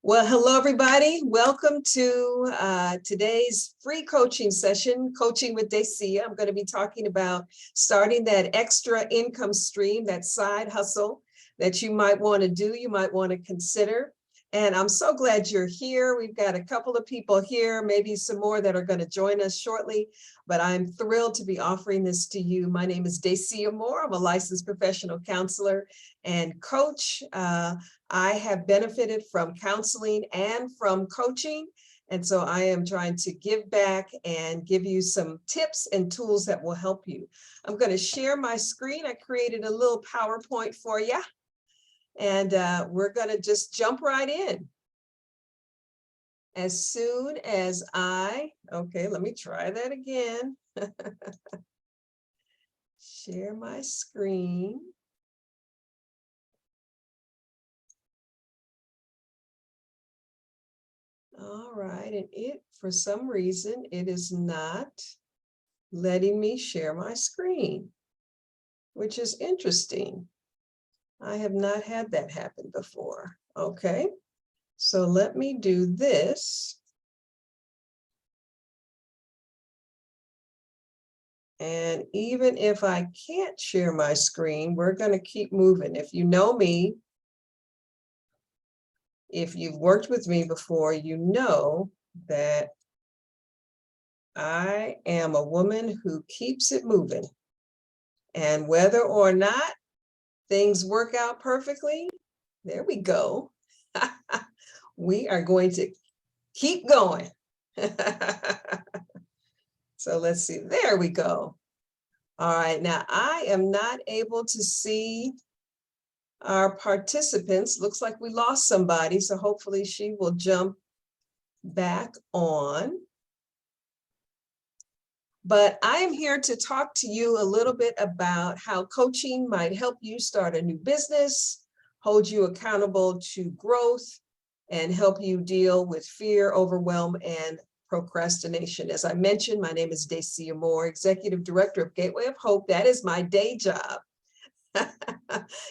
Well, hello, everybody. Welcome to today's free coaching session, Coaching with Dacia. I'm going to be talking about starting that extra income stream, that side hustle that you might want to do, you might want to consider. And I'm so glad you're here. We've got a couple of people here, maybe some more that are going to join us shortly, but I'm thrilled to be offering this to you. My name is Dacia Moore. I'm a licensed professional counselor and coach. I have benefited from counseling and from coaching. And so I am trying to give back and give you some tips and tools that will help you. I'm going to share my screen. I created a little PowerPoint for you. And we're going to just jump right in. As soon as okay, let me try that again. Share my screen. All right, and for some reason, it is not letting me share my screen, which is interesting. I have not had that happen before. Okay, so let me do this. And even if I can't share my screen, we're going to keep moving. If you know me, if you've worked with me before, you know that I am a woman who keeps it moving. And whether or not things work out perfectly, there we go. We are going to keep going. So let's see, there we go. All right, now I am not able to see our participants. Looks like we lost somebody, so hopefully she will jump back on. But I am here to talk to you a little bit about how coaching might help you start a new business, hold you accountable to growth, and help you deal with fear, overwhelm, and procrastination. As I mentioned, my name is Dacia Moore, Executive Director of Gateway of Hope. That is my day job.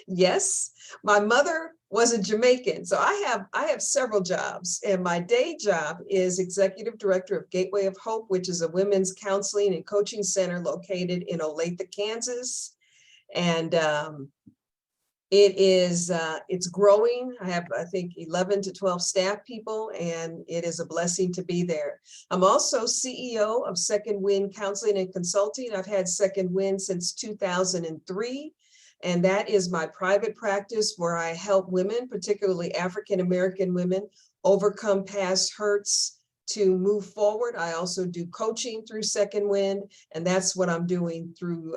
Yes, my mother was a Jamaican, so I have several jobs, and my day job is Executive Director of Gateway of Hope, which is a women's counseling and coaching center located in Olathe, Kansas. And it's growing. I have, I think, 11 to 12 staff people, and it is a blessing to be there. I'm also CEO of Second Wind Counseling and Consulting. I've had Second Wind since 2003. And that is my private practice where I help women, particularly African-American women, overcome past hurts to move forward. I also do coaching through Second Wind, and that's what I'm doing through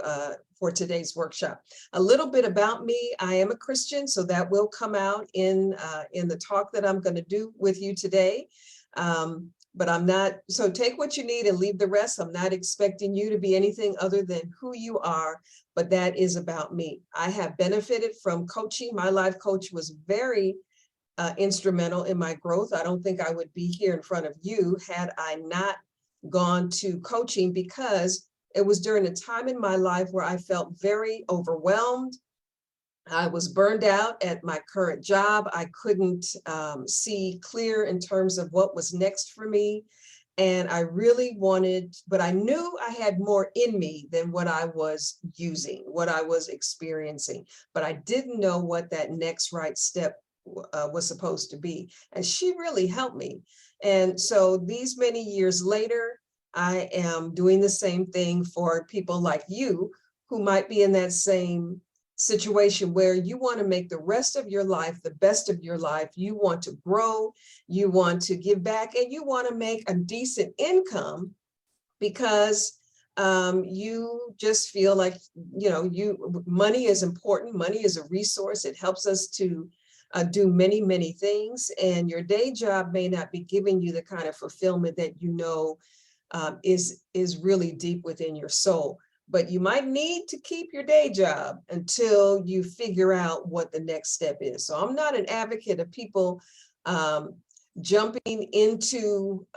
for today's workshop. A little bit about me: I am a Christian, so that will come out in the talk that I'm going to do with you today. But I'm not, so take what you need and leave the rest. I'm not expecting you to be anything other than who you are, but that is about me. I have benefited from coaching. My life coach was very instrumental in my growth. I don't think I would be here in front of you had I not gone to coaching, because it was during a time in my life where I felt very overwhelmed. I was burned out at my current job. I couldn't see clear in terms of what was next for me. And I really wanted, but I knew I had more in me than what I was using, what I was experiencing. But I didn't know what that next right step was supposed to be. And she really helped me. And so these many years later, I am doing the same thing for people like you who might be in that same situation where you want to make the rest of your life the best of your life. You want to grow, you want to give back, and you want to make a decent income because you just feel like, you know, money is important. Money is a resource. It helps us to do many, many things. And your day job may not be giving you the kind of fulfillment that you know is really deep within your soul. But you might need to keep your day job until you figure out what the next step is. So I'm not an advocate of people jumping into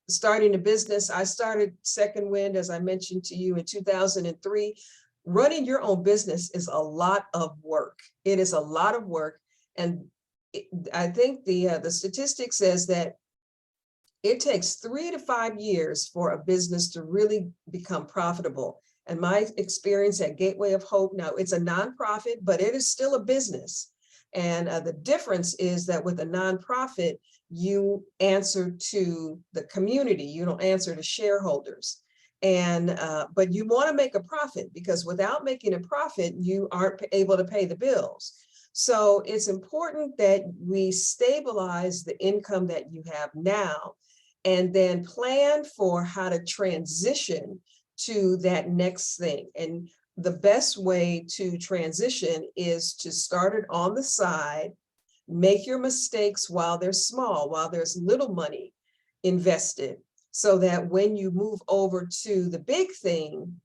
starting a business. I started Second Wind, as I mentioned to you, in 2003. Running your own business is a lot of work. It is a lot of work. And I think the statistic says that it takes 3 to 5 years for a business to really become profitable. And my experience at Gateway of Hope, now it's a nonprofit, but it is still a business. And the difference is that with a nonprofit, you answer to the community, you don't answer to shareholders. And but you want to make a profit, because without making a profit, you aren't able to pay the bills. So it's important that we stabilize the income that you have now, and then plan for how to transition to that next thing. And the best way to transition is to start it on the side, make your mistakes while they're small, while there's little money invested, so that when you move over to the big thing,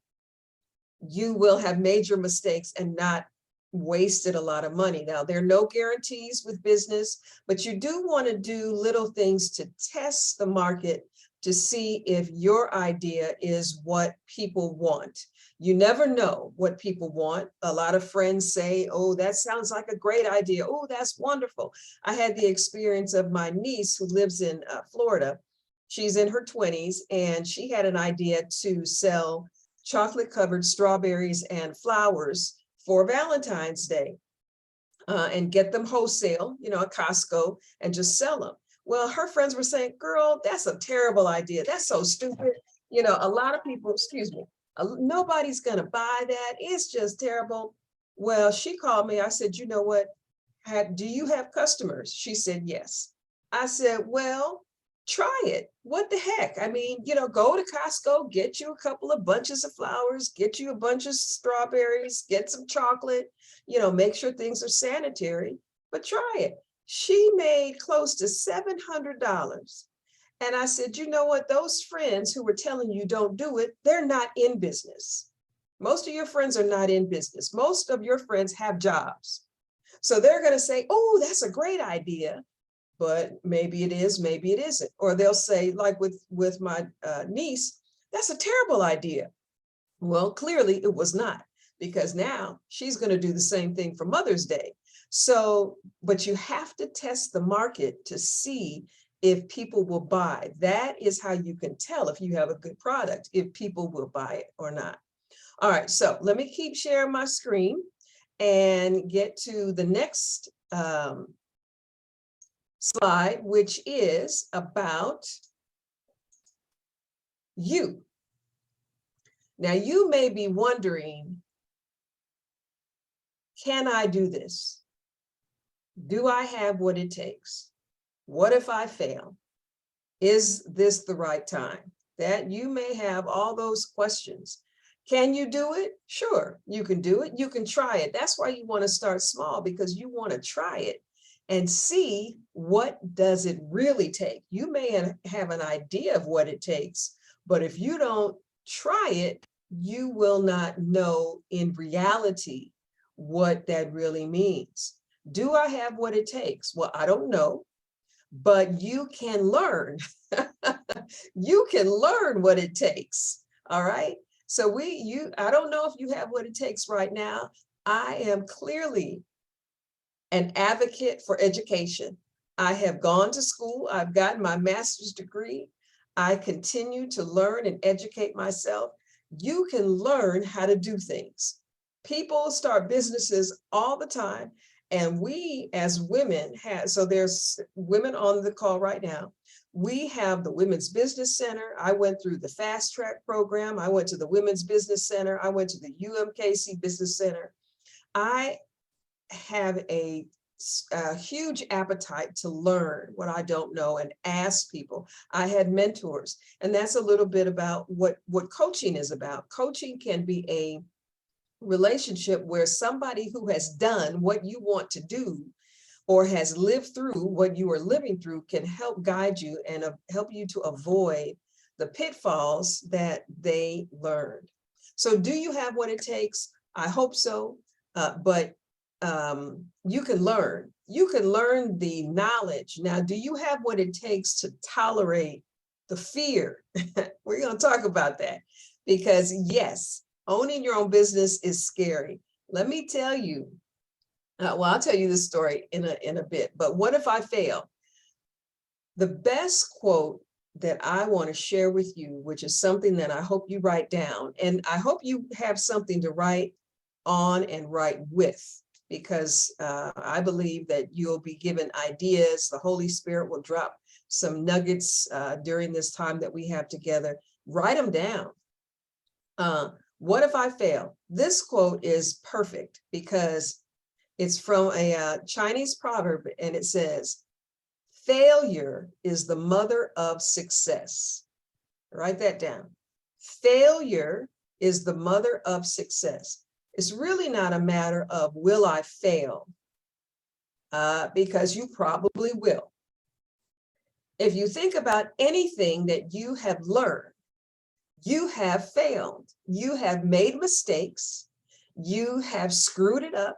you will have major mistakes and not wasted a lot of money. Now, there are no guarantees with business, but you do want to do little things to test the market to see if your idea is what people want. You never know what people want. A lot of friends say, oh, that sounds like a great idea. Oh, that's wonderful. I had the experience of my niece who lives in Florida. She's in her 20s, and she had an idea to sell chocolate covered strawberries and flowers for Valentine's Day, and get them wholesale, at Costco, and just sell them. Well, her friends were saying, girl, that's a terrible idea. That's so stupid. A lot of people, excuse me, nobody's going to buy that. It's just terrible. Well, she called me. I said, you know what? Do you have customers? She said, yes. I said, well, try it. What the heck? I mean, go to Costco, get you a couple of bunches of flowers, get you a bunch of strawberries, get some chocolate, make sure things are sanitary, but try it. She made close to $700. And I said, you know what? Those friends who were telling you don't do it, they're not in business. Most of your friends are not in business. Most of your friends have jobs. So they're going to say, oh, that's a great idea. But maybe it is, maybe it isn't. Or they'll say, like with my niece, that's a terrible idea. Well, clearly it was not, because now she's going to do the same thing for Mother's Day. So, but you have to test the market to see if people will buy. That is how you can tell if you have a good product, if people will buy it or not. All right, so let me keep sharing my screen and get to the next slide, which is about you. Now, you may be wondering, can I do this? Do I have what it takes? What if I fail? Is this the right time? That you may have all those questions. Can you do it? Sure, you can do it. You can try it. That's why you want to start small, because you want to try it and see what does it really take. You may have an idea of what it takes, but if you don't try it, you will not know in reality what that really means. Do I have what it takes? Well, I don't know, but you can learn. You can learn what it takes. All right. So I don't know if you have what it takes right now. I am clearly an advocate for education. I have gone to school. I've gotten my master's degree. I continue to learn and educate myself. You can learn how to do things. People start businesses all the time. And we as women so there's women on the call right now. We have the Women's Business Center. I went through the Fast Track program. I went to the Women's Business Center. I went to the UMKC Business Center. I have a huge appetite to learn what I don't know and ask people. I had mentors, and that's a little bit about what coaching is about. Coaching can be a relationship where somebody who has done what you want to do or has lived through what you are living through can help guide you and help you to avoid the pitfalls that they learned. So do you have what it takes? I hope so, but you can learn. You can learn the knowledge. Now, do you have what it takes to tolerate the fear? We're going to talk about that, because yes, owning your own business is scary. Let me tell you, Well, I'll tell you this story in a bit, but what if I fail? The best quote that I want to share with you, which is something that I hope you write down, and I hope you have something to write on and write with, because I believe that you'll be given ideas. The Holy Spirit will drop some nuggets during this time that we have together. Write them down. What if I fail? This quote is perfect because it's from a Chinese proverb, and it says, failure is the mother of success. Write that down. Failure is the mother of success. It's really not a matter of will I fail, because you probably will. If you think about anything that you have learned, you have failed. You have made mistakes. You have screwed it up.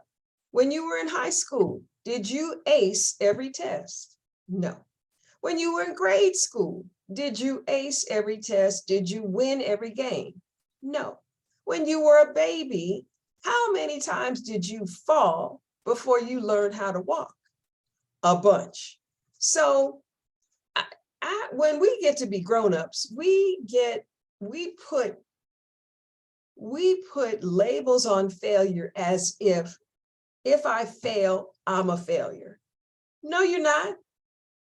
When you were in high school, did you ace every test? No. When you were in grade school, did you ace every test? Did you win every game? No. When you were a baby, how many times did you fall before you learned how to walk? A bunch. So when we get to be grown-ups, we put labels on failure as if I fail, I'm a failure. No, you're not.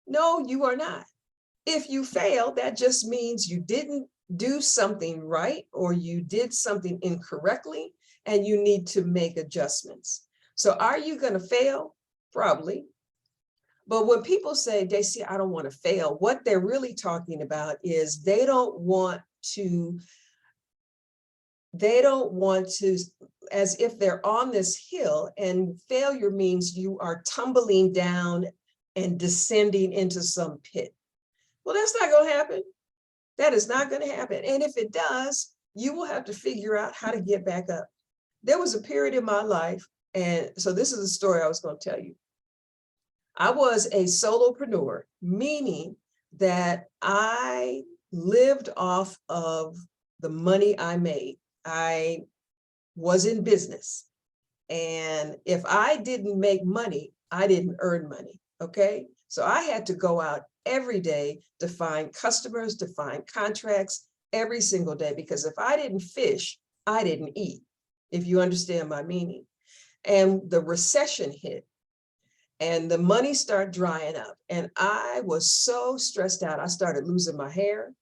No, you are not. If you fail, that just means you didn't do something right, or you did something incorrectly, and you need to make adjustments. So are you going to fail? Probably. But when people say, Dacia, I don't want to fail, what they're really talking about is they don't want to, as if they're on this hill, and failure means you are tumbling down and descending into some pit. Well, that's not going to happen. That is not going to happen. And if it does, you will have to figure out how to get back up. There was a period in my life, and so this is the story I was going to tell you. I was a solopreneur, meaning that I lived off of the money I made. I was in business. And if I didn't make money, I didn't earn money. Okay. So I had to go out every day to find customers, to find contracts every single day, because if I didn't fish, I didn't eat, if you understand my meaning. And the recession hit and the money started drying up. And I was so stressed out. I started losing my hair.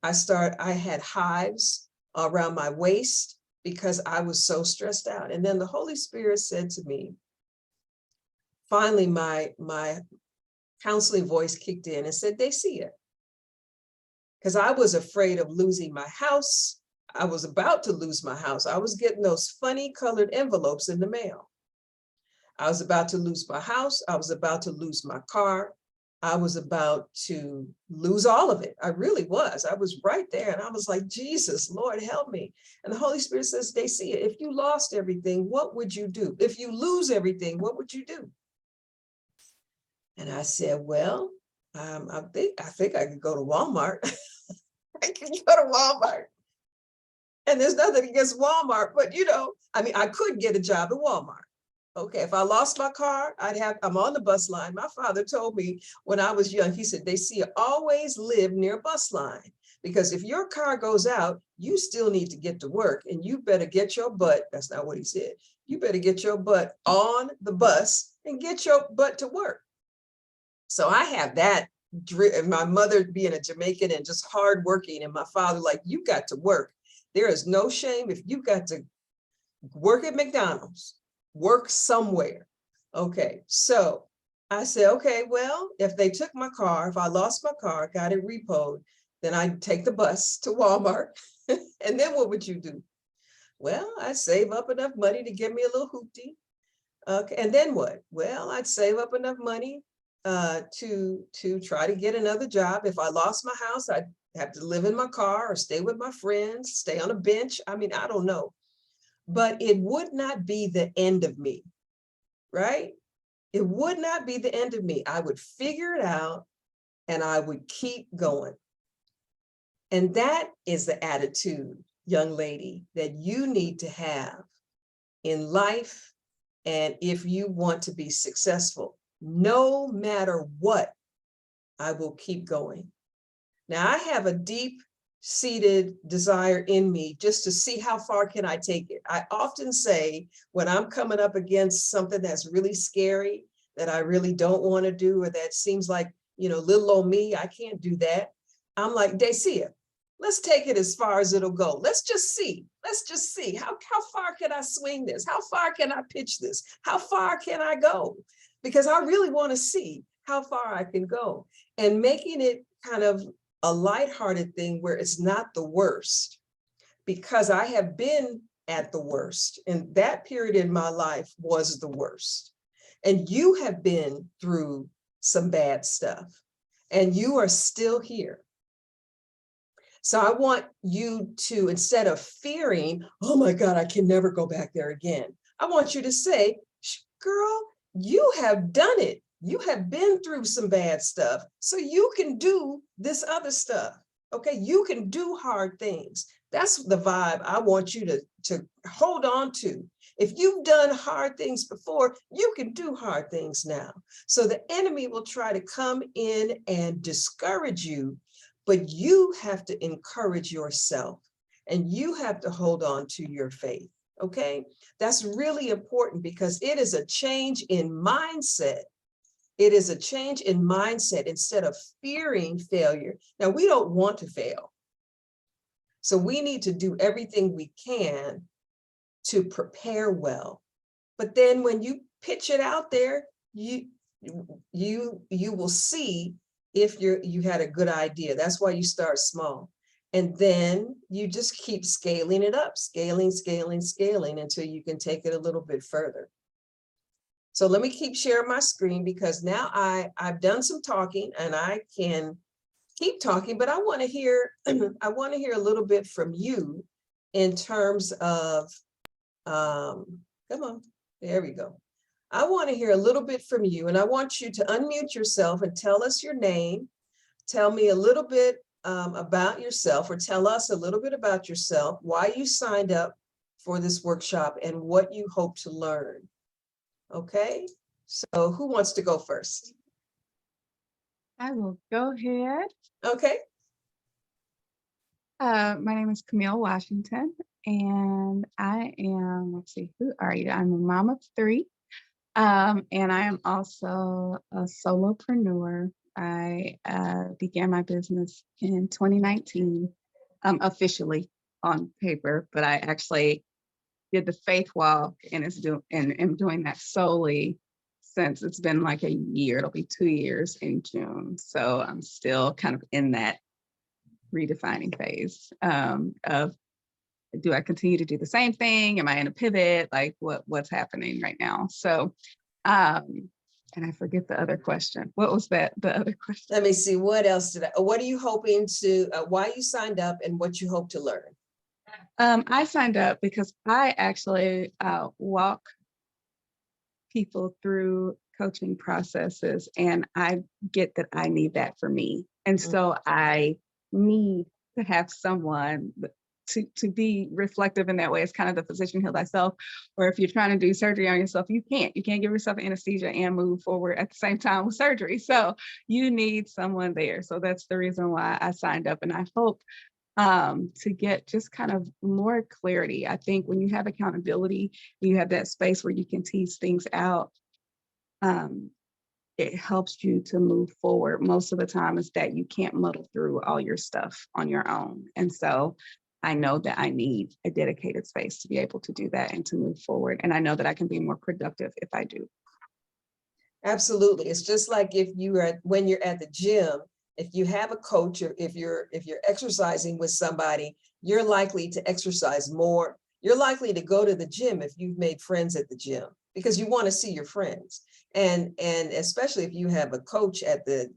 I had hives around my waist because I was so stressed out. And then the Holy Spirit said to me, finally, my counseling voice kicked in and said, Dacia, because I was afraid of losing my house. I was about to lose my house. I was getting those funny colored envelopes in the mail. I was about to lose my house. I was about to lose my car. I was about to lose all of it. I really was. I was right there. And I was like, Jesus, Lord, help me. And the Holy Spirit says, Dacia, if you lost everything, what would you do? If you lose everything, what would you do? And I said, well, I think I could go to Walmart. I can go to Walmart. And there's nothing against Walmart, but I could get a job at Walmart. Okay, if I lost my car, I'm on the bus line. My father told me when I was young, he said, Dacia, always live near a bus line, because if your car goes out, you still need to get to work, and you better get your butt, that's not what he said, you better get your butt on the bus and get your butt to work. So I have that, my mother being a Jamaican and just hardworking, and my father like, you got to work. There is no shame if you got to work at McDonald's. Work somewhere. Okay, so I said, okay, well, if they took my car, if I lost my car, got it repoed, then I'd take the bus to Walmart. And then what would you do? Well, I'd save up enough money to give me a little hoopty. Okay, and then what? Well, I'd save up enough money to try to get another job. If I lost my house, I'd have to live in my car or stay with my friends, stay on a bench. I mean, I don't know. But it would not be the end of me, right? It would not be the end of me. I would figure it out and I would keep going. And that is the attitude, young lady, that you need to have in life And if you want to be successful, no matter what, I will keep going. Now, I have a deep-seated desire in me just to see how far can I take it. I often say when I'm coming up against something that's really scary, that I really don't want to do, or that seems like, little old me, I can't do that. I'm like, Dacia, let's take it as far as it'll go. Let's just see. Let's just see. How far can I swing this? How far can I pitch this? How far can I go? Because I really want to see how far I can go. And making it kind of a lighthearted thing where it's not the worst, because I have been at the worst, and that period in my life was the worst. And you have been through some bad stuff, and you are still here. So I want you to, instead of fearing, oh my God, I can never go back there again, I want you to say, girl, you have done it. You have been through some bad stuff, so you can do this other stuff. Okay, you can do hard things. That's the vibe I want you to hold on to. If you've done hard things before, you can do hard things now. So the enemy will try to come in and discourage you, but you have to encourage yourself, and you have to hold on to your faith. Okay, that's really important, because it is a change in mindset. It is a change in mindset. Instead of fearing failure. Now, we don't want to fail. So we need to do everything we can to prepare well. But then when you pitch it out there, you will see if you had a good idea. That's why you start small. And then you just keep scaling it up, scaling until you can take it a little bit further. So let me keep sharing my screen, because now I've done some talking and I can keep talking, but I want to hear I want to hear a little bit from you in terms of come on, there we go. I want to hear a little bit from you, and I want you to unmute yourself and tell us your name. Tell me a little bit about yourself, or tell us a little bit about yourself, why you signed up for this workshop, and what you hope to learn. Okay, so who wants to go first? I will go ahead. Okay. My name is Camille Washington, and I am, let's see, who are you? I'm a mom of 3, and I am also a solopreneur. I began my business in 2019, officially on paper, but I actually did the faith walk, and am doing that solely since it's been like a year. It'll be 2 years in June. So I'm still kind of in that redefining phase of, do I continue to do the same thing? Am I in a pivot? Like what's happening right now? So, and I forget the other question. What was that? The other question? Let me see. What else what are you hoping to, why you signed up and what you hope to learn? I signed up because I actually walk people through coaching processes, and I get that I need that for me. And so I need to have someone to be reflective in that way. It's kind of the physician heal thyself, or if you're trying to do surgery on yourself, you can't give yourself anesthesia and move forward at the same time with surgery. So you need someone there. So that's the reason why I signed up, and I hope to get just kind of more clarity. I think when you have accountability, you have that space where you can tease things out. It helps you to move forward. Most of the time is that you can't muddle through all your stuff on your own. And so I know that I need a dedicated space to be able to do that and to move forward. And I know that I can be more productive if I do. Absolutely. It's just like when you're at the gym, if you have a coach, or if you're exercising with somebody, you're likely to exercise more. You're likely to go to the gym if you've made friends at the gym, because you want to see your friends. And especially if you have a coach at the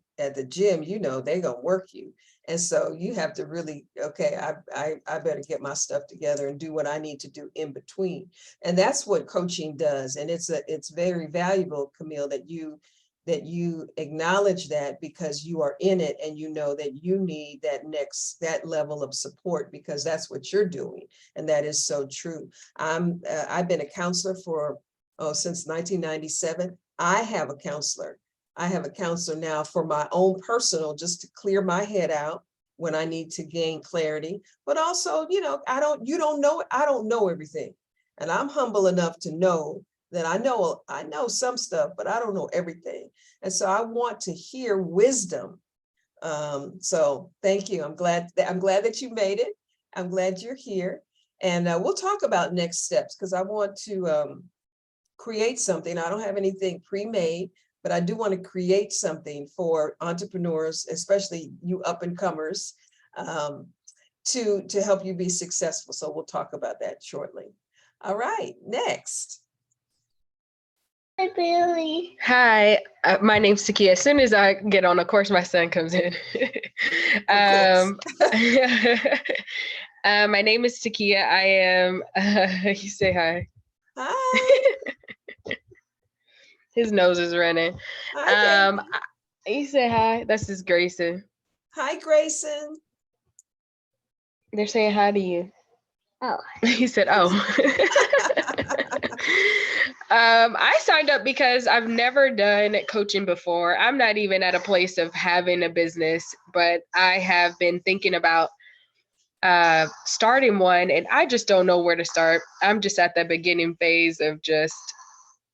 gym, they're gonna work you. And so you have to really, okay, I better get my stuff together and do what I need to do in between. And that's what coaching does. And it's very valuable, Camille, that you acknowledge that, because you are in it and you know that you need that level of support, because that's what you're doing. And that is so true. I've been a counselor for since 1997. I have a counselor. I have a counselor now for my own personal, just to clear my head out when I need to gain clarity. But also, I don't know everything. And I'm humble enough to know that I know some stuff, but I don't know everything. And so I want to hear wisdom. So thank you. I'm glad that you made it. I'm glad you're here. And we'll talk about next steps, because I want to create something. I don't have anything pre-made, but I do want to create something for entrepreneurs, especially you up and comers, to help you be successful. So we'll talk about that shortly. All right, next. Hi, Billy. Hi, my name's Takia. As soon as I get on, of course, my son comes in. My name is Takia. I am, you say hi. Hi. His nose is running. Hi, baby. You say hi. That's just Grayson. Hi, Grayson. They're saying hi to you. Oh. He said, oh. I signed up because I've never done coaching before. I'm not even at a place of having a business, but I have been thinking about starting one, and I just don't know where to start. I'm just at the beginning phase of just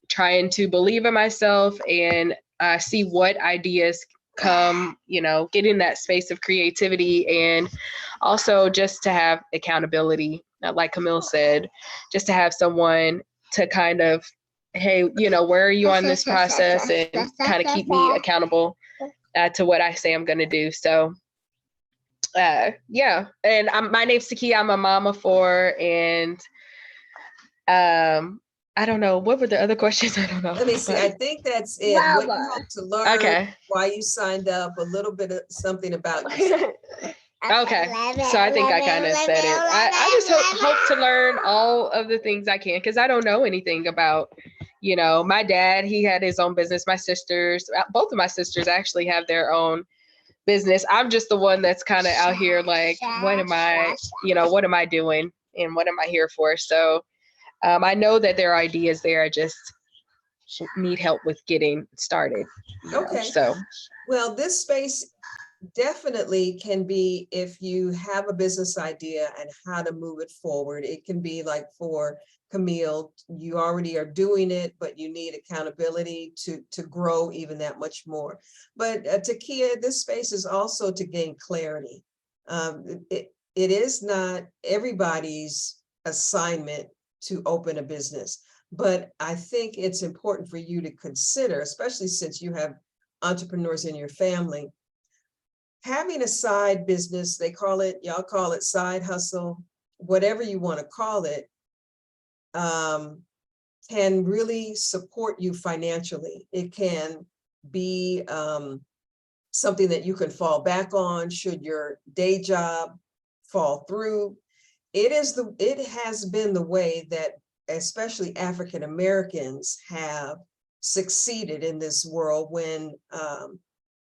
trying to believe in myself and see what ideas come, get in that space of creativity, and also just to have accountability, like Camille said, just to have someone to kind of, hey, where are you on this process, and kind of keep me accountable to what I say I'm going to do. So yeah, and my name's Takia. I'm a mom of 4, and I don't know. What were the other questions? I don't know. Let me see. I think that's it. What you hope to learn, Okay. why you signed up, a little bit of something about yourself. Okay, so I think I kind of said it. I just hope to learn all of the things I can, because I don't know anything about, my dad, he had his own business. My sisters, both of my sisters actually have their own business. I'm just the one that's kind of out here like, what am I doing and what am I here for? So I know that there are ideas there. I just need help with getting started. Okay. So, well, this space definitely can be, if you have a business idea and how to move it forward. It can be like for Camille, you already are doing it, but you need accountability to grow even that much more. But Takia, this space is also to gain clarity. It is not everybody's assignment to open a business, but I think it's important for you to consider, especially since you have entrepreneurs in your family, having a side business. Y'all call it side hustle, whatever you want to call it, can really support you financially. It can be something that you can fall back on should your day job fall through. It has been the way that especially African Americans have succeeded in this world when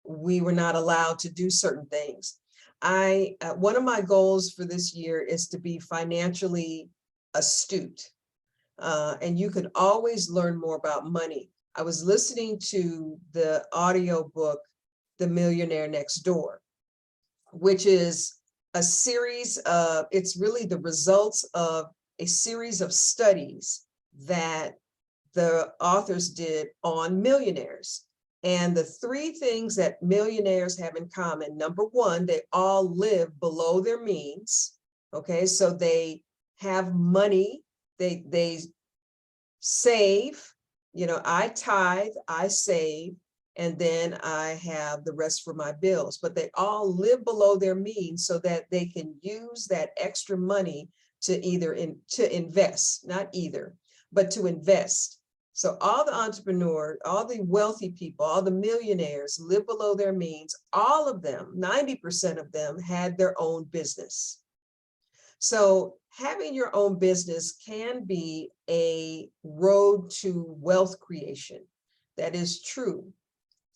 we were not allowed to do certain things. One of my goals for this year is to be financially astute. And you can always learn more about money. I was listening to the audio book, The Millionaire Next Door, which is a series of, it's really the results of a series of studies that the authors did on millionaires. And the 3 things that millionaires have in common: number 1, they all live below their means. Okay, so they have money, they save, I tithe, I save, and then I have the rest for my bills. But they all live below their means so that they can use that extra money to invest, not either, but to invest. So all the entrepreneurs, all the wealthy people, all the millionaires live below their means. All of them, 90% of them, had their own business. So having your own business can be a road to wealth creation. That is true.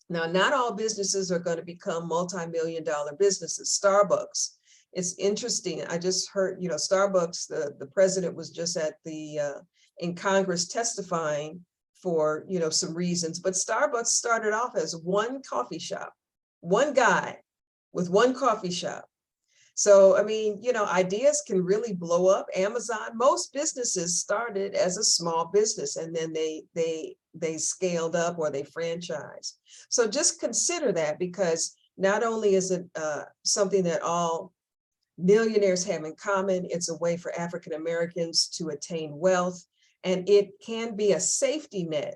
Now, not all businesses are going to become multi-million-dollar businesses. Starbucks, it's interesting. I just heard, Starbucks, the president was just in Congress testifying for, you know, some reasons, but Starbucks started off as one coffee shop, one guy with one coffee shop. So, I mean, you know, ideas can really blow up. Amazon, most businesses started as a small business and then they scaled up or they franchised. So just consider that, because not only is it something that all millionaires have in common, it's a way for African Americans to attain wealth, and it can be a safety net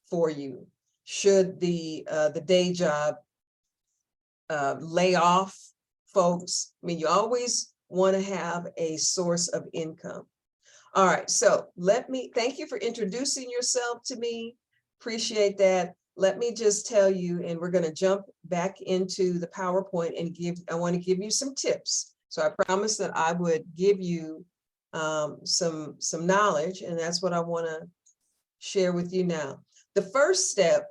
for you should the day job lay off folks. I mean, you always want to have a source of income. All right, so thank you for introducing yourself to me. Appreciate that. Let me just tell you, and we're going to jump back into the PowerPoint and I want to give you some tips. So I promised that I would give you some knowledge, and that's what I want to share with you now. The first step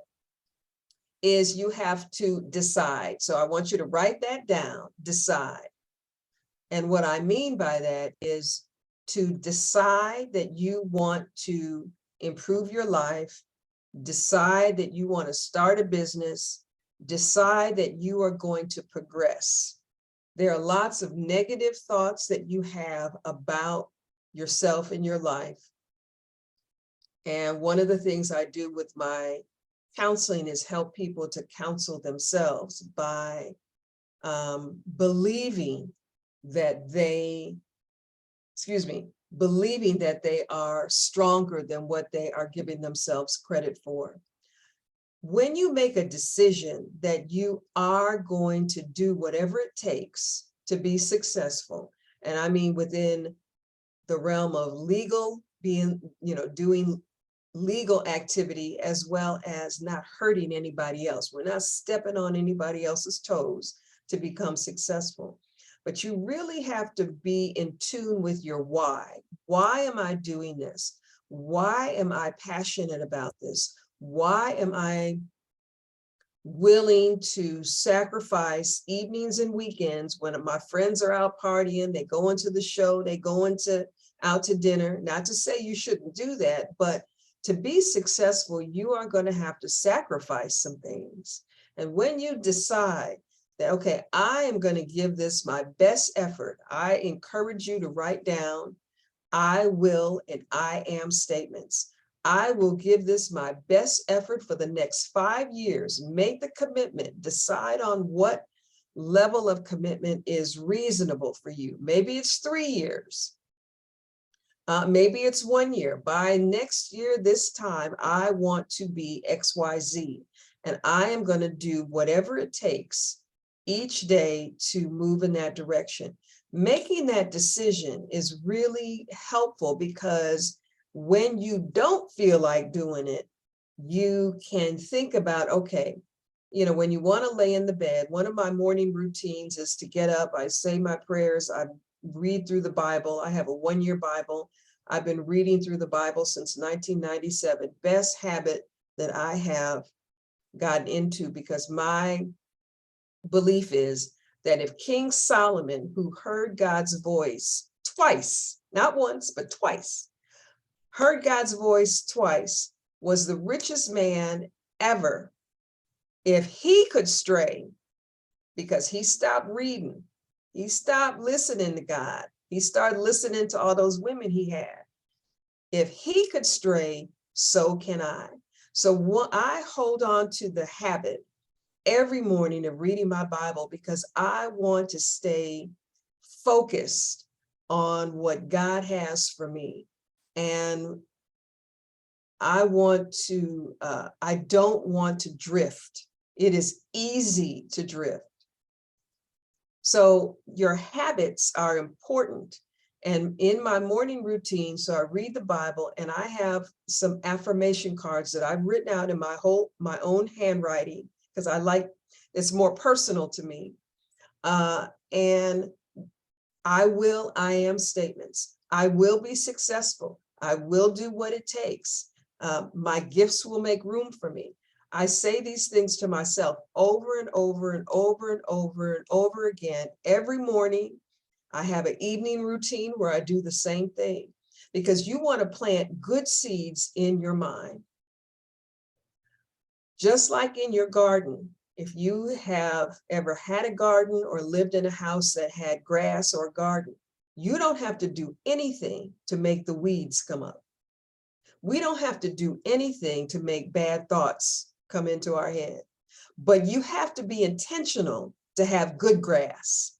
is you have to decide. So I want you to write that down, decide. And what I mean by that is to decide that you want to improve your life, decide that you want to start a business, decide that you are going to progress. There are lots of negative thoughts that you have about yourself and your life. And one of the things I do with my counseling is help people to counsel themselves by believing that they are stronger than what they are giving themselves credit for. When you make a decision that you are going to do whatever it takes to be successful, and I mean within the realm of legal, doing legal activity as well as not hurting anybody else. We're not stepping on anybody else's toes to become successful. But you really have to be in tune with your why. Why am I doing this? Why am I passionate about this? Why am I willing to sacrifice evenings and weekends when my friends are out partying, they go into the show, they go out to dinner? Not to say you shouldn't do that, but to be successful, you are going to have to sacrifice some things. And when you decide that, okay, I am going to give this my best effort, I encourage you to write down I will and I am statements. I will give this my best effort for the next 5 years. Make the commitment, decide on what level of commitment is reasonable for you. Maybe it's 3 years. Maybe it's 1 year. By next year, this time, I want to be XYZ, and I am going to do whatever it takes each day to move in that direction. Making that decision is really helpful, because when you don't feel like doing it, you can think about, okay, when you want to lay in the bed, one of my morning routines is to get up, I say my prayers, I read through the Bible. I have a 1-year Bible. I've been reading through the Bible since 1997. Best habit that I have gotten into, because my belief is that if King Solomon, who heard God's voice twice, not once, but twice, heard God's voice twice, was the richest man ever, if he could stray, because he stopped reading, he stopped listening to God, he started listening to all those women he had. If he could stray, so can I. So I hold on to the habit every morning of reading my Bible, because I want to stay focused on what God has for me. And I don't want to drift. It is easy to drift. So your habits are important. And in my morning routine, so I read the Bible, and I have some affirmation cards that I've written out in my own handwriting, because it's more personal to me. And I am statements. I will be successful. I will do what it takes. My gifts will make room for me. I say these things to myself over and over and over and over and over again. Every morning, I have an evening routine where I do the same thing, because you want to plant good seeds in your mind. Just like in your garden, if you have ever had a garden or lived in a house that had grass or garden, you don't have to do anything to make the weeds come up. We don't have to do anything to make bad thoughts come into our head, but you have to be intentional to have good grass.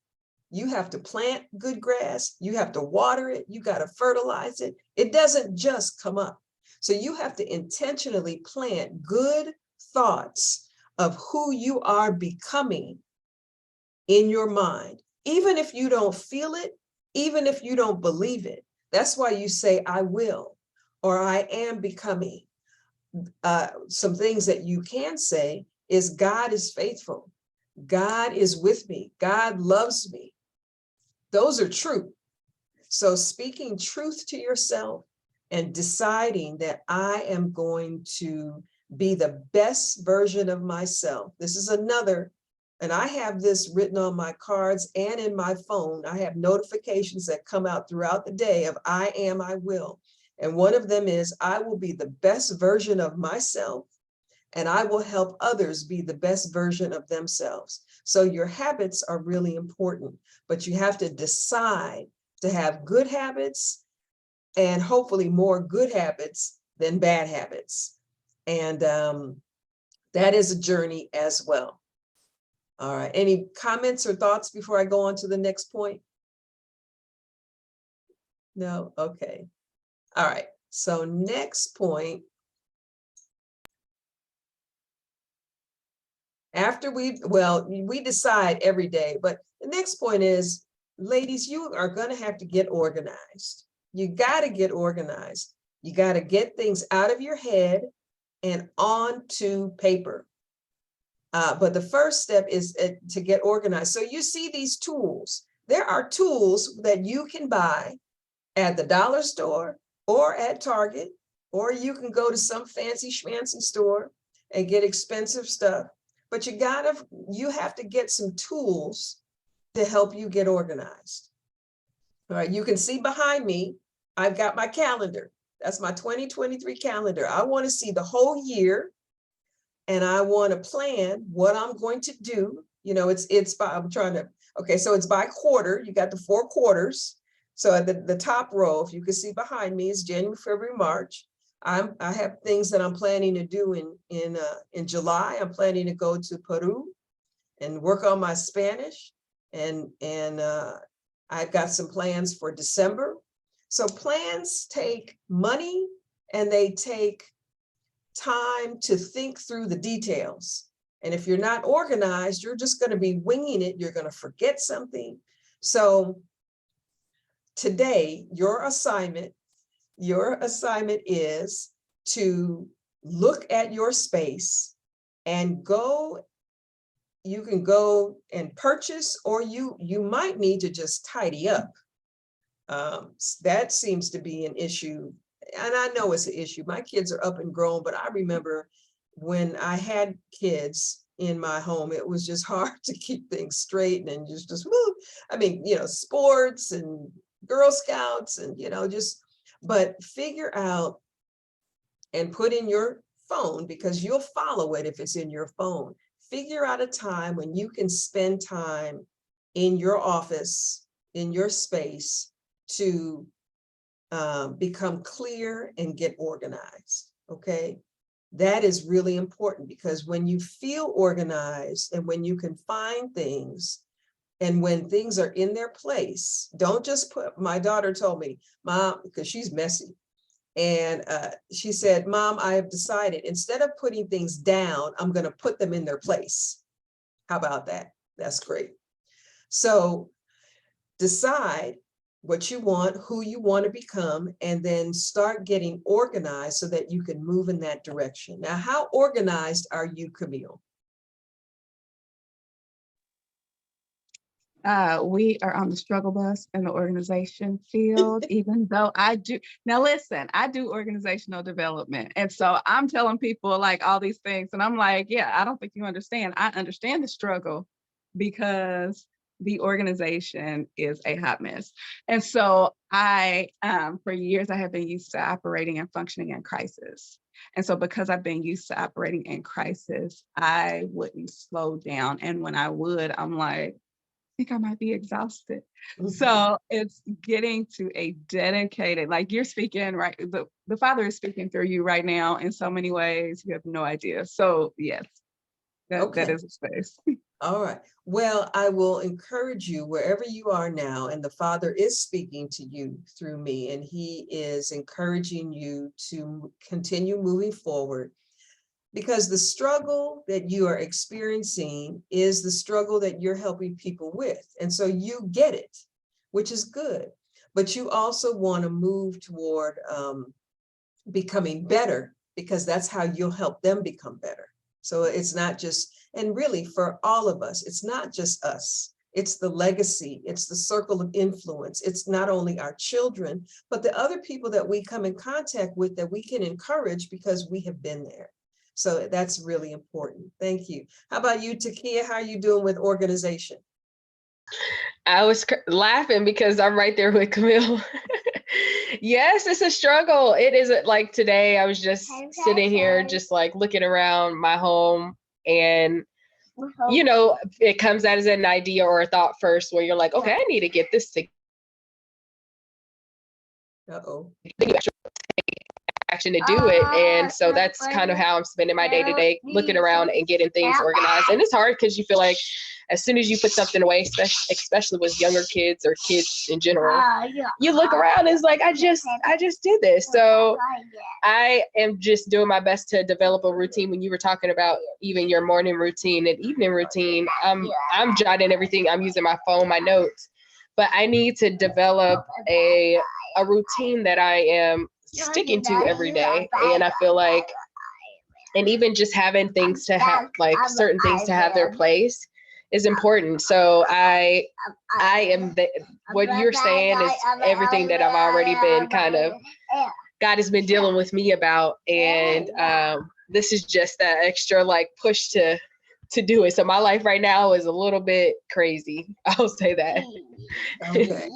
You have to plant good grass. You have to water it. You got to fertilize it. It doesn't just come up. So you have to intentionally plant good thoughts of who you are becoming in your mind, even if you don't feel it, even if you don't believe it. That's why you say, I will, or I am becoming. Some things that you can say is God is faithful. God is with me. God loves me. Those are true. So speaking truth to yourself and deciding that I am going to be the best version of myself. This is another, and I have this written on my cards and in my phone. I have notifications that come out throughout the day of I am, I will. And one of them is I will be the best version of myself, and I will help others be the best version of themselves. So your habits are really important, but you have to decide to have good habits and hopefully more good habits than bad habits. And that is a journey as well. All right, any comments or thoughts before I go on to the next point? No, okay. All right, so next point. After we decide every day, but the next point is, ladies, you are going to have to get organized. You got to get organized. You got to get things out of your head and onto paper. But the first step is to get organized. So you see these tools. There are tools that you can buy at the dollar store or at Target, or you can go to some fancy schmancy store and get expensive stuff. But you have to get some tools to help you get organized. All right, you can see behind me, I've got my calendar. That's my 2023 calendar. I want to see the whole year, and I want to plan what I'm going to do. You know, it's by, so it's by quarter. You got the 4 quarters. So at the top row, if you can see behind me, is January, February, March. I have things that I'm planning to do in July. I'm planning to go to Peru and work on my Spanish, and I've got some plans for December. So plans take money and they take time to think through the details. And if you're not organized, you're just going to be winging it. You're going to forget something. So today, your assignment is to look at your space and you can go and purchase, or you might need to just tidy up. That seems to be an issue. And I know it's an issue. My kids are up and grown, but I remember when I had kids in my home, it was just hard to keep things straight and just woo. I mean, sports and Girl Scouts and, but figure out and put in your phone, because you'll follow it if it's in your phone. Figure out a time when you can spend time in your office, in your space, to become clear and get organized, okay? That is really important, because when you feel organized and when you can find things and when things are in their place, don't just my daughter told me, Mom, because she's messy, and she said, Mom, I have decided instead of putting things down, I'm going to put them in their place. How about that? That's great. So decide what you want, who you want to become, and then start getting organized so that you can move in that direction. Now, how organized are you, Camille? We are on the struggle bus in the organization field, even though I do. Now, listen, I do organizational development. And so I'm telling people like all these things. And I'm like, yeah, I don't think you understand. I understand the struggle because the organization is a hot mess. And so for years, I have been used to operating and functioning in crisis. And so because I've been used to operating in crisis, I wouldn't slow down. And when I would, I'm like, I think I might be exhausted. So it's getting to a dedicated, like you're speaking, right? The Father is speaking through you right now in so many ways. You have no idea. So yes, that Okay. is a space. All right. Well, I will encourage you wherever you are now, and the Father is speaking to you through me, and He is encouraging you to continue moving forward, because the struggle that you are experiencing is the struggle that you're helping people with. And so you get it, which is good. But you also want to move toward becoming better, because that's how you'll help them become better. So it's not just, and really for all of us, it's not just us. It's the legacy, it's the circle of influence. It's not only our children, but the other people that we come in contact with that we can encourage because we have been there. So that's really important. Thank you. How about you, Takia? How are you doing with organization? I was laughing because I'm right there with Camille. Yes, it's a struggle. It isn't like today. I was just sitting here, just like looking around my home, and you know, it comes out as an idea or a thought first where you're like, okay, I need to get this together. Uh-oh. Action to do it. And so that's kind of how I'm spending my day to day, looking around and getting things organized. And it's hard because you feel like as soon as you put something away, especially with younger kids or kids in general, you look around and it's like, I just did this. So I am just doing my best to develop a routine. When you were talking about even your morning routine and evening routine, I'm jotting everything. I'm using my phone, my notes, but I need to develop a routine that I am sticking to every day. And I feel like, and even just having things to have, like certain things to have their place is important. So I am, what you're saying is everything that I've already been kind of, God has been dealing with me about. And this is just that extra like push to do it. So my life right now is a little bit crazy. I'll say that. Okay.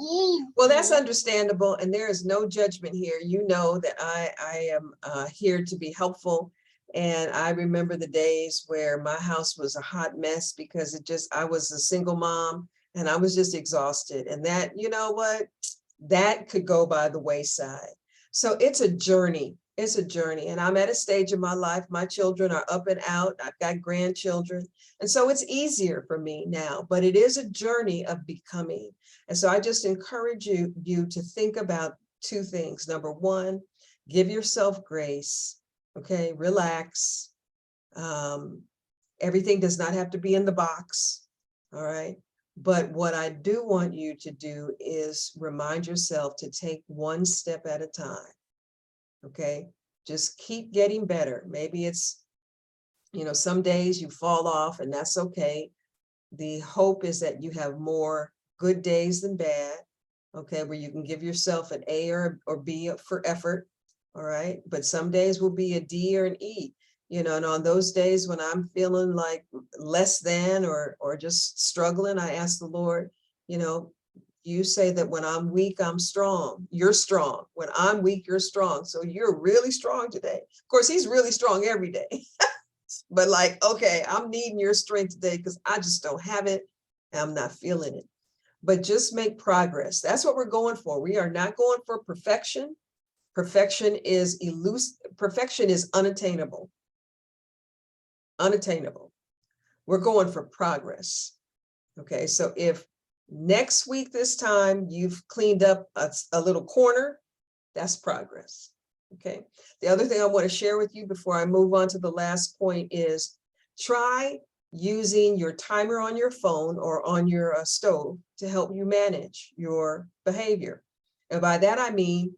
Well, that's understandable. And there is no judgment here. You know that I am here to be helpful. And I remember the days where my house was a hot mess because I was a single mom and I was just exhausted. And that, you know what, that could go by the wayside. So it's a journey. It's a journey. And I'm at a stage in my life, my children are up and out. I've got grandchildren. And so it's easier for me now, but it is a journey of becoming. And so I just encourage you to think about two things. Number one, give yourself grace. Okay, relax. Everything does not have to be in the box. All right. But what I do want you to do is remind yourself to take one step at a time. Okay, just keep getting better. Maybe it's, you know, some days you fall off and that's okay. The hope is that you have more good days than bad. Okay, where you can give yourself an A or B for effort. All right, but some days will be a D or an E. You know, and on those days when I'm feeling like less than or just struggling, I ask the Lord, you know, you say that when I'm weak, I'm strong. You're strong. When I'm weak, you're strong. So you're really strong today. Of course, He's really strong every day. But like, okay, I'm needing your strength today because I just don't have it. And I'm not feeling it. But just make progress. That's what we're going for. We are not going for perfection. Perfection is Perfection is unattainable. Unattainable. We're going for progress. Okay, so if next week this time you've cleaned up a little corner, that's progress. Okay, the other thing I want to share with you before I move on to the last point is try using your timer on your phone or on your stove to help you manage your behavior. And by that I mean,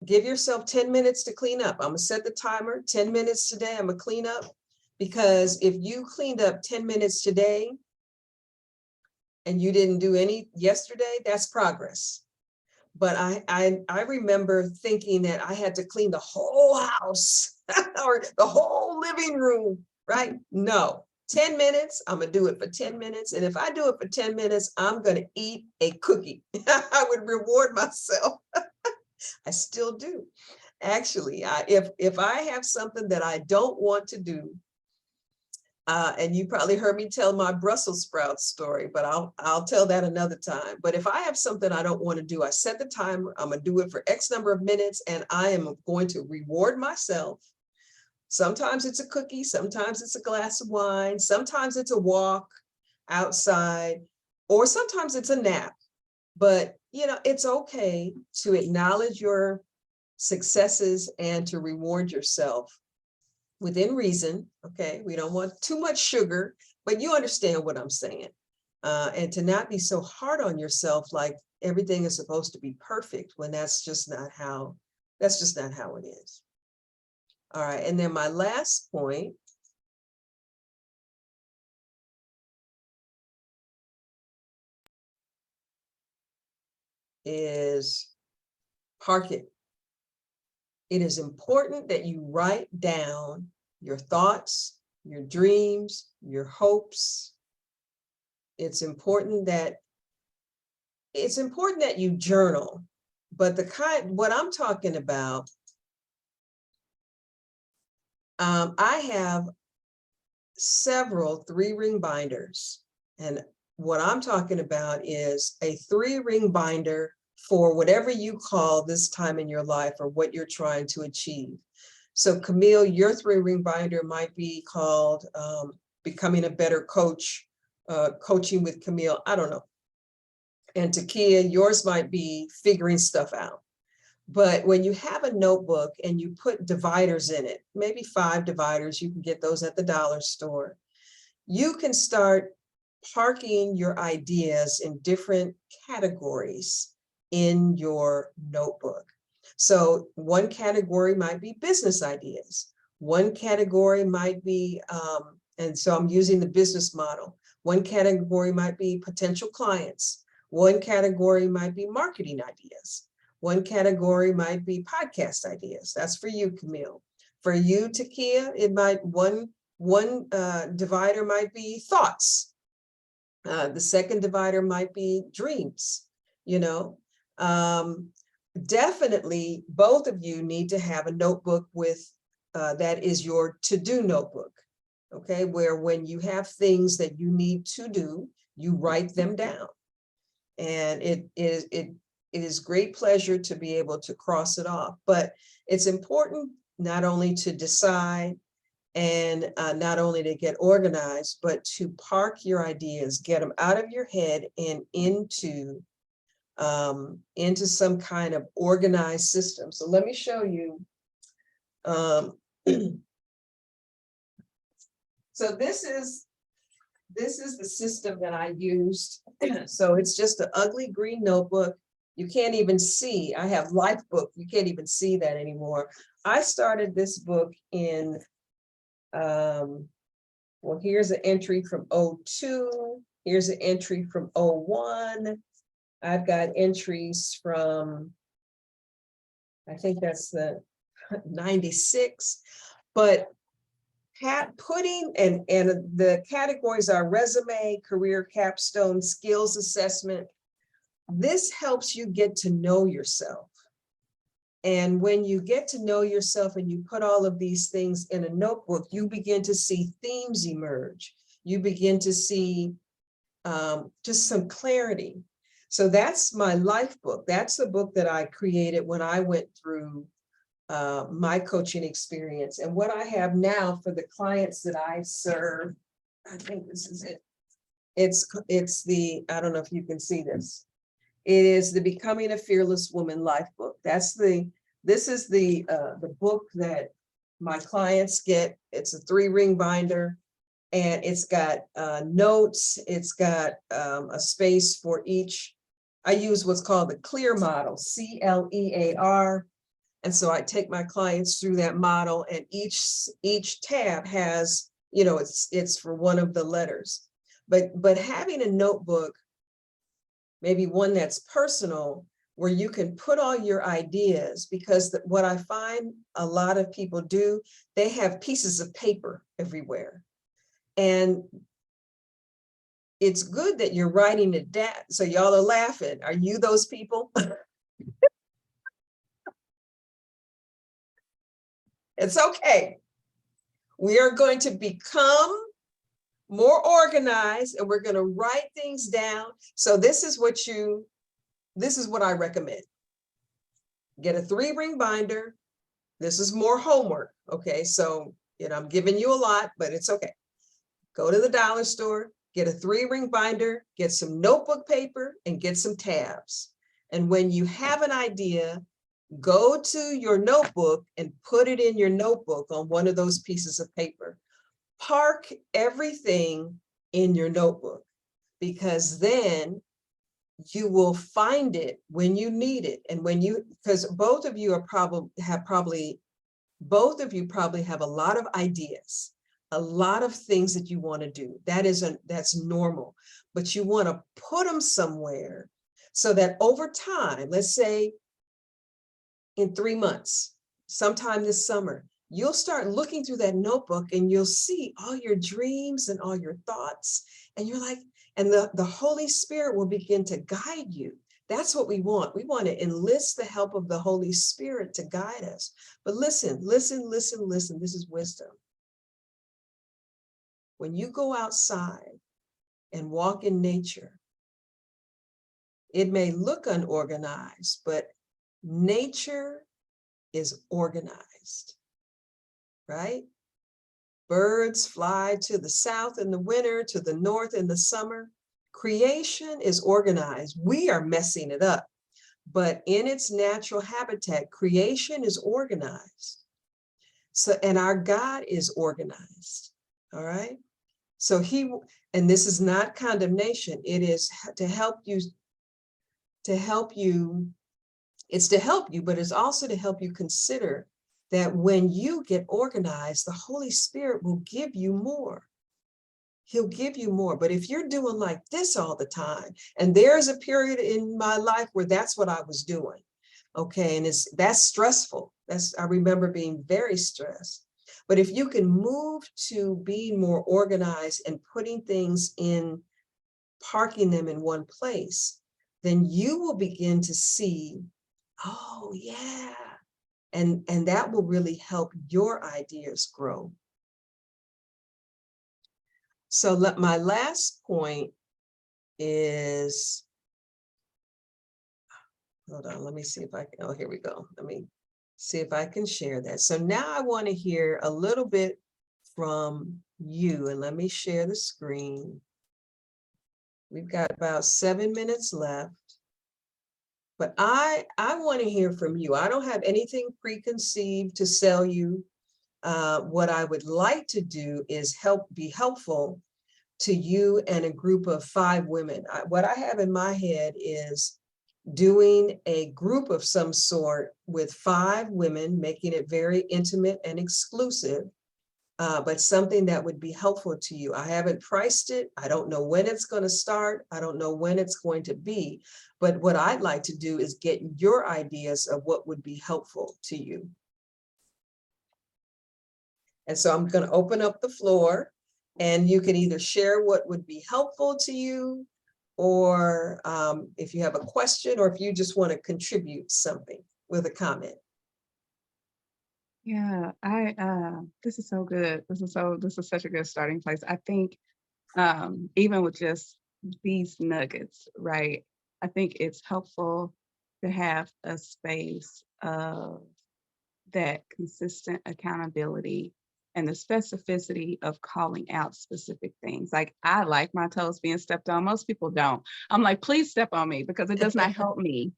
give yourself 10 minutes to clean up. I'm gonna set the timer, 10 minutes today, I'm gonna clean up. Because if you cleaned up 10 minutes today and you didn't do any yesterday, that's progress. But I remember thinking that I had to clean the whole house or the whole living room, right? No, 10 minutes, I'm gonna do it for 10 minutes. And if I do it for 10 minutes, I'm gonna eat a cookie. I would reward myself. I still do. Actually, if I have something that I don't want to do, and you probably heard me tell my Brussels sprouts story, but I'll tell that another time. But if I have something I don't want to do, I set the timer, I'm gonna do it for X number of minutes, and I am going to reward myself. Sometimes it's a cookie, sometimes it's a glass of wine, sometimes it's a walk outside, or sometimes it's a nap. But you know, it's okay to acknowledge your successes and to reward yourself within reason. Okay, we don't want too much sugar, but you understand what I'm saying. And to not be so hard on yourself, like everything is supposed to be perfect, when that's just not how it is. All right, and then my last point is park it. It is important that you write down your thoughts, your dreams, your hopes. It's important that you journal, but what I'm talking about, I have several 3-ring binders, and what I'm talking about is a 3-ring binder for whatever you call this time in your life or what you're trying to achieve. So Camille, your 3-ring binder might be called Becoming a Better Coach, Coaching with Camille, I don't know. And Takia, yours might be Figuring Stuff Out. But when you have a notebook and you put dividers in it, maybe 5 dividers, you can get those at the dollar store, you can start parking your ideas in different categories in your notebook. So one category might be business ideas. One category might be, and so I'm using the business model. One category might be potential clients. One category might be marketing ideas. One category might be podcast ideas. That's for you, Camille. For you, Takia, it might, one divider might be thoughts. The second divider might be dreams, you know. Definitely, both of you need to have a notebook with, that is your to-do notebook, okay? Where when you have things that you need to do, you write them down. And it is great pleasure to be able to cross it off, but it's important not only to decide and not only to get organized, but to park your ideas, get them out of your head and into some kind of organized system. So let me show you. So this is the system that I used. So it's just an ugly green notebook. You can't even see, I have Life Book. You can't even see that anymore. I started this book in, well, here's an entry from 02. Here's an entry from 01. I've got entries from, I think that's the 96, but putting, and the categories are resume, career capstone, skills assessment. This helps you get to know yourself. And when you get to know yourself and you put all of these things in a notebook, you begin to see themes emerge. You begin to see just some clarity. So that's my life book. That's the book that I created when I went through my coaching experience. And what I have now for the clients that I serve, I think this is it. It's the, I don't know if you can see this. It is the Becoming a Fearless Woman Life Book. This is the book that my clients get. It's a 3-ring binder, and it's got notes. It's got a space for each. I use what's called the CLEAR model, CLEAR. And so I take my clients through that model, and each tab has, you know, it's for one of the letters. But having a notebook, maybe one that's personal, where you can put all your ideas, because what I find a lot of people do, they have pieces of paper everywhere. And it's good that you're writing it down. So y'all are laughing. Are you those people? It's okay. We are going to become more organized and we're going to write things down. So this is what I recommend. Get a 3-ring binder. This is more homework. Okay. So, I'm giving you a lot, but it's okay. Go to the dollar store, get a 3-ring binder, get some notebook paper and get some tabs. And when you have an idea, go to your notebook and put it in your notebook on one of those pieces of paper. Park everything in your notebook, because then you will find it when you need it. And because both of you probably have a lot of ideas, a lot of things that you want to do. That's normal, but you want to put them somewhere so that over time, let's say in 3 months, sometime this summer, you'll start looking through that notebook and you'll see all your dreams and all your thoughts. And you're like, and the Holy Spirit will begin to guide you. That's what we want. We want to enlist the help of the Holy Spirit to guide us. But listen. This is wisdom. When you go outside and walk in nature, it may look unorganized, but nature is organized, right? Birds fly to the south in the winter, to the north in the summer. Creation is organized. We are messing it up, but in its natural habitat, creation is organized. So, and our God is organized, all right? So and this is not condemnation. It is to help you, it's to help you, but it's also to help you consider that when you get organized, the Holy Spirit will give you more. He'll give you more. But if you're doing like this all the time, and there's a period in my life where that's what I was doing, okay, and that's stressful. I remember being very stressed. But if you can move to be more organized and putting things parking them in one place, then you will begin to see, oh yeah, and that will really help your ideas grow. So my last point is, hold on, let me see if I can, oh, here we go. Let me see if I can share that. So now I want to hear a little bit from you, and let me share the screen. We've got about 7 minutes left, but I want to hear from you. I don't have anything preconceived to sell you. What I would like to do is be helpful to you and a group of 5 women. What I have in my head is doing a group of some sort with 5 women, making it very intimate and exclusive, but something that would be helpful to you. I haven't priced it. I don't know when it's going to start. I don't know when it's going to be. But what I'd like to do is get your ideas of what would be helpful to you. And so I'm going to open up the floor, and you can either share what would be helpful to you, or if you have a question, or if you just want to contribute something with a comment. Yeah, this is so good. This is such a good starting place. I think even with just these nuggets, right? I think it's helpful to have a space of that consistent accountability and the specificity of calling out specific things. Like, I like my toes being stepped on. Most people don't. I'm like, please step on me, because it does not help me.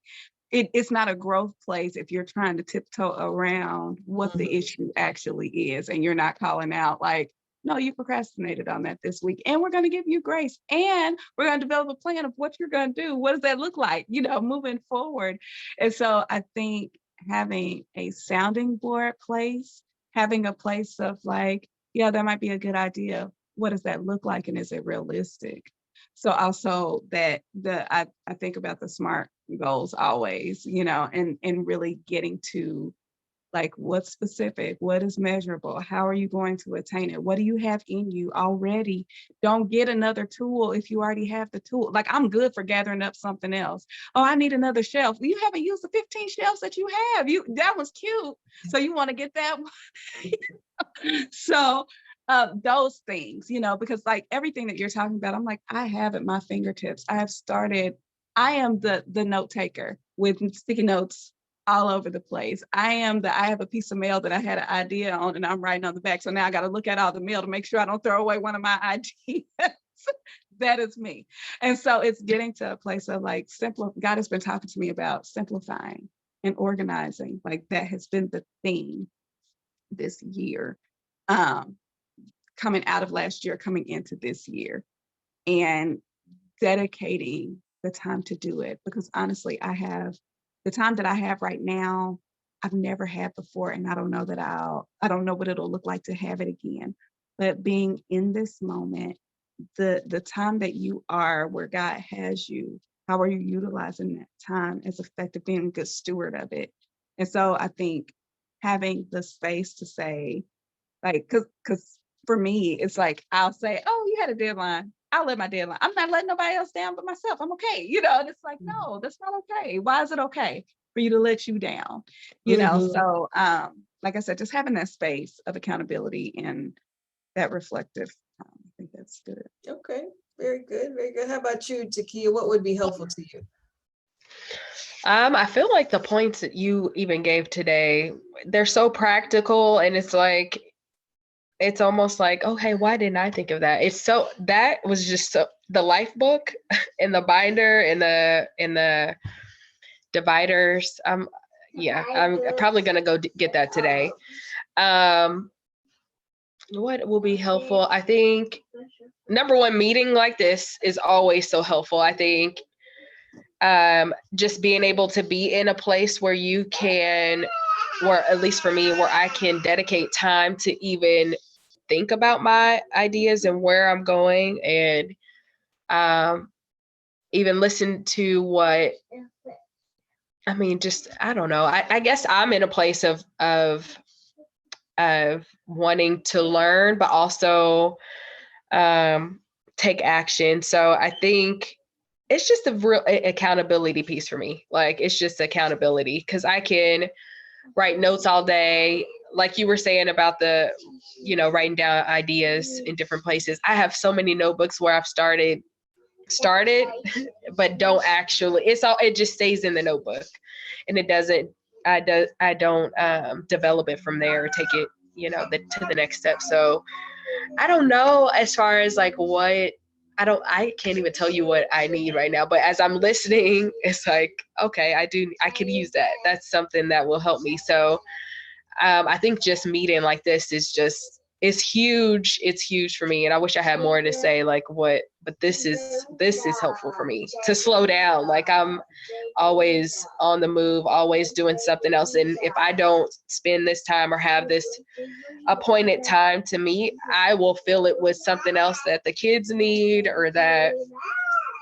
It's not a growth place if you're trying to tiptoe around what the issue actually is, and you're not calling out like, no, you procrastinated on that this week, and we're going to give you grace, and we're going to develop a plan of what you're going to do. What does that look like, moving forward? And so I think having a sounding board place, having a place of like, yeah, that might be a good idea. What does that look like, and is it realistic? So also that I think about the SMART goals always, and really getting to Like, what's specific? What is measurable? How are you going to attain it? What do you have in you already? Don't get another tool if you already have the tool. Like, I'm good for gathering up something else. Oh, I need another shelf. You haven't used the 15 shelves that you have. That was cute. So you want to get that one. So those things, because like everything that you're talking about, I'm like, I have at my fingertips. I am the note taker with sticky notes all over the place. I have a piece of mail that I had an idea on and I'm writing on the back. So now I got to look at all the mail to make sure I don't throw away one of my ideas. That is me. And so it's getting to a place of like God has been talking to me about simplifying and organizing. Like that has been the theme this year, coming out of last year, coming into this year, and dedicating the time to do it. Because honestly, the time that I have right now, I've never had before. And I don't know what it'll look like to have it again. But being in this moment, the time that you are where God has you, how are you utilizing that time as effective, being a good steward of it? And so I think having the space to say, like, because for me, it's like, I'll say, oh, you had a deadline. I'll let my deadline. I'm not letting nobody else down but myself. I'm okay. And it's like, no, that's not okay. Why is it okay for you to let you down? So like I said, just having that space of accountability and that reflective time, I think that's good. Okay, very good, very good. How about you, Takia? What would be helpful to you? I feel like the points that you even gave today, they're so practical, and it's almost like, okay, why didn't I think of that? That was just the life book and the binder and the dividers. I'm probably gonna go get that today. What will be helpful? I think number one, meeting like this is always so helpful. I think just being able to be in a place where you can, or at least for me, where I can dedicate time to even think about my ideas and where I'm going, and even listen to what, I don't know. I guess I'm in a place of wanting to learn, but also take action. So I think it's just a real accountability piece for me. Like, it's just accountability, because I can write notes all day. Like you were saying about the, writing down ideas in different places. I have so many notebooks where I've started, but don't actually, it just stays in the notebook, and it doesn't, I don't develop it from there or take it, to the next step. So I don't know, as far as like what, I can't even tell you what I need right now, but as I'm listening, it's like, okay, I could use that. That's something that will help me. So I think just meeting like this it's huge. It's huge for me. And I wish I had more to say, like but this is helpful for me to slow down. Like, I'm always on the move, always doing something else. And if I don't spend this time or have this appointed time to meet, I will fill it with something else that the kids need, or that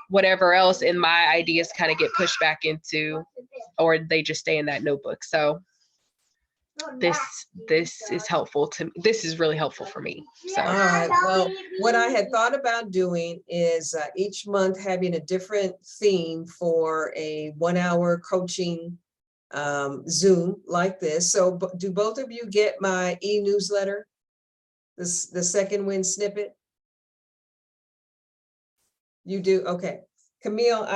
whatever else, and my ideas kind of get pushed back into, or they just stay in that notebook. So this is helpful to me. This is really helpful for me. So All right, well, what I had thought about doing is each month having a different theme for a 1-hour coaching Zoom like this. So do both of you get my e-newsletter, the second win snippet? You do? Okay. Camille,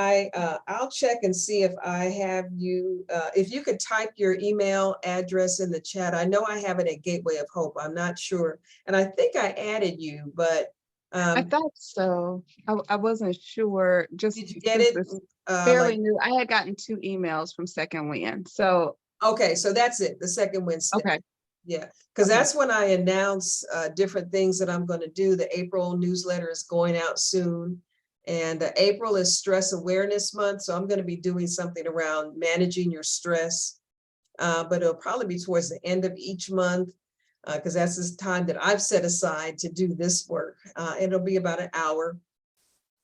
I'll check and see if I have you, if you could type your email address in the chat. I know I have it at Gateway of Hope. I'm not sure. And I think I added you, but I thought so. I wasn't sure. Just did you get it? Fairly new. I had gotten 2 emails from Second Win. So okay, so that's it. The second win snippet. okay. Yeah, because Okay. that's when I announce different things that I'm going to do. The April newsletter is going out soon. And April is Stress Awareness Month. So I'm going to be doing something around managing your stress. But it'll probably be towards the end of each month, because that's this time that I've set aside to do this work. It'll be about an hour.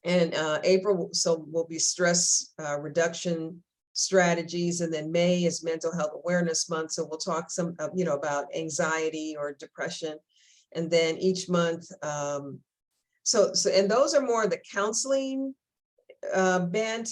And April will be stress reduction strategies. And then May is Mental Health Awareness Month. So we'll talk some, about anxiety or depression. And then each month, and those are more the counseling bent.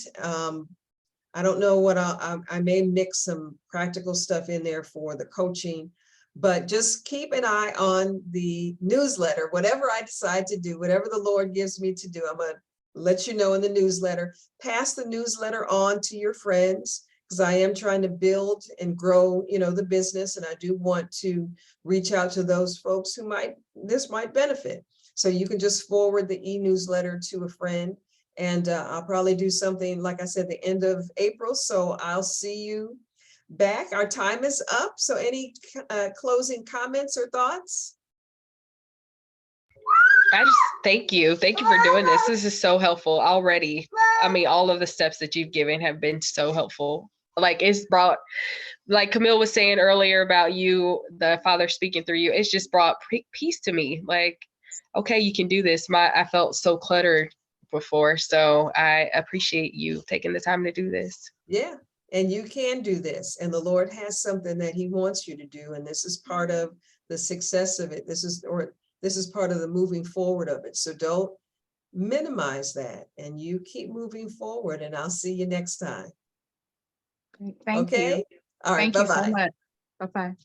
I don't know what I may mix some practical stuff in there for the coaching, but just keep an eye on the newsletter. Whatever I decide to do, whatever the Lord gives me to do, I'm going to let you know in the newsletter. Pass the newsletter on to your friends, because I am trying to build and grow, the business. And I do want to reach out to those folks who this might benefit. So you can just forward the e-newsletter to a friend. And I'll probably do something, like I said, the end of April. So I'll see you back. Our time is up. So any closing comments or thoughts? I just thank you. Thank you for doing this. This is so helpful already. I mean, all of the steps that you've given have been so helpful. Like it's brought, like Camille was saying earlier about you, the Father speaking through you, it's just brought peace to me. Like, okay, you can do this. I felt so cluttered before. So I appreciate you taking the time to do this. Yeah, and you can do this. And the Lord has something that he wants you to do. And this is part of the success of it. This is part of the moving forward of it. So don't minimize that, and you keep moving forward, and I'll see you next time. Great. Thank you. Okay. All right. Thank you so Bye-bye. much. Bye-bye.